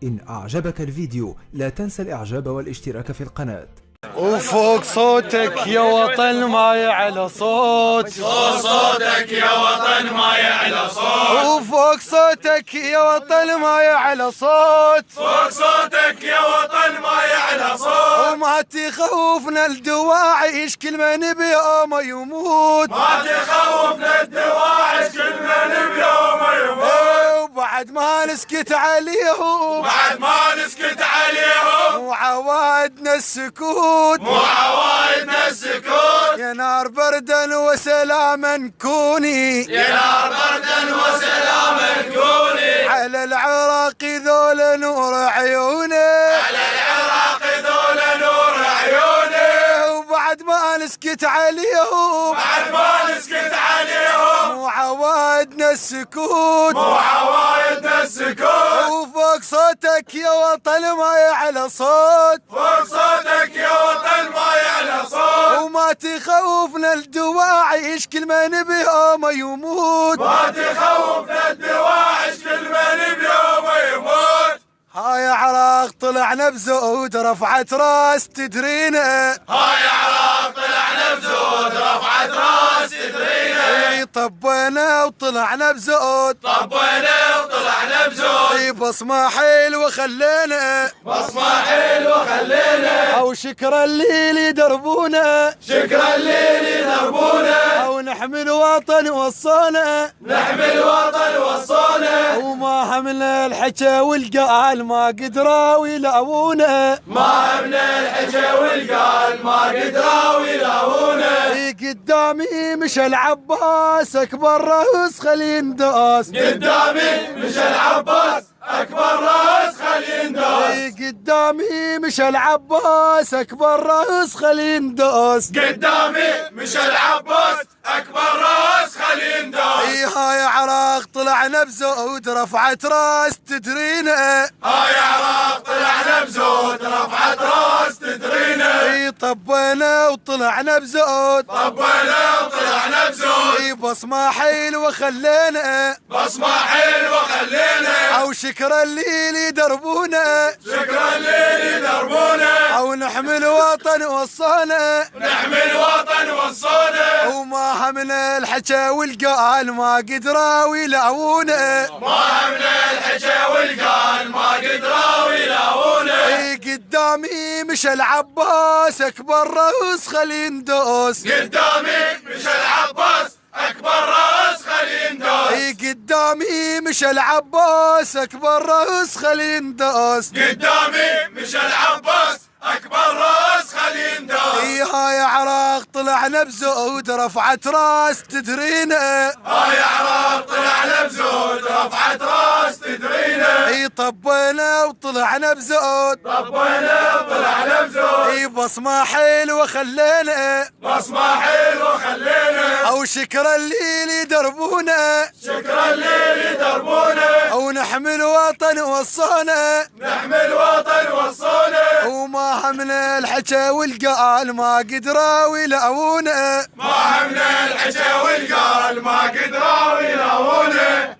إن أعجبك الفيديو لا تنسى الإعجاب والاشتراك في القناة. وفوق صوتك يا وطن ما يعلى صوت، فوق صوتك يا وطن ما يعلى صوت، وفوق صوتك يا وطن ما يعلى صوت، فوق صوتك يا وطن ما يعلى صوت، وما تخوفنا الدواعش كل ما نبي يوم يموت، ما تخوفنا الدواعش كل ما نبي يوم يموت، وبعد ما نسكت عليهم بعد ما نسكت عليهم وعوادنا السكوت، مو عوايدنا السكوت، يا نار بردا وسلاما كوني، يا نار بردا وسلاما كوني، على العراق ذول نور عيوني، على العراق ذول نور عيوني، وبعد ما نسكت عليهم بعد ما نسكت عليهم وعوادنا السكوت، مو عوايدنا السكوت، وفوق صوتك يا وطن ما يعلى صوت، فوق صوتك يا وطن ما يعلى صوت، وما تخوفنا الدواعش كل ما نبي يوم يموت، ما تخوفنا الدواعش كل ما نبي يوم يموت، هاي عراق طلعنا بزود رفعت راس تدرينا، هاي عراق طلعنا بزود رفعت راس تدرينا، طبينا وطلعنا بزود، طبينا وطلعنا بزود، بصمة حلوة خلينا، بصمة حلوة خلينا، او شكرا اللي دربونا، شكرا اللي دربونا، او نحمل وطن وصانا، نحمل وطن وصونا، وما همنا الحكى والقال ما قدروا يلاوونا، ما همنا الحكى والقال ما قدروا يلاوونا، قدامي مشى العباس اكبر راس خلي نداس، قدامي مشى العباس اكبر راس خلي نداس، قدامي مشى العباس اكبر راس خلي نداس، قدامي مشى العباس اكبر راس خلي نداس، هاي عراق طلعنا بزود رفعت راس تدرينا، هاي عراق طلعنا بزود رفعت راس تدرينا، طبينا وطلعنا بزود، طبينا وطلعنا بزود، بصمة حلوة خلينا، بصمة حلوة خلينا، او شكرا اللي دربونا، شكرا اللي دربونا، او نحمل وطن وصانا، نحمل وطن وصونا، وما همنا الحكى والقال ما قدروا يلاوونا، ما همنا الحكى والقال ما قدروا يلاوونا، قدامي مشى العباس اكبر راس خلي ندوس، قدامي مشى العباس اكبر راس خلي ندوس، قدامي مشى العباس اكبر راس خلي ندوس، قدامي مشى العباس اكبر راس خلي ندوس، هاي عراق طلعنا بزود رفعت راس تدرينا، هاي عراق طلعنا بزود رفعت راس تدرينا، طبينا وطلعنا بزود، طبينا وطلعنا بزود، بصمة حلوة خلينا، بصمة حلوة خلينا، او شكرا اللي دربونا، شكرا اللي دربونا، او نحمل وطن وصانا، نحمل وطن وصونا، وما همنا الحكى والقال ما قدروا يلاوونا، ما همنا الحكى والقال ما قدروا يلاوونا.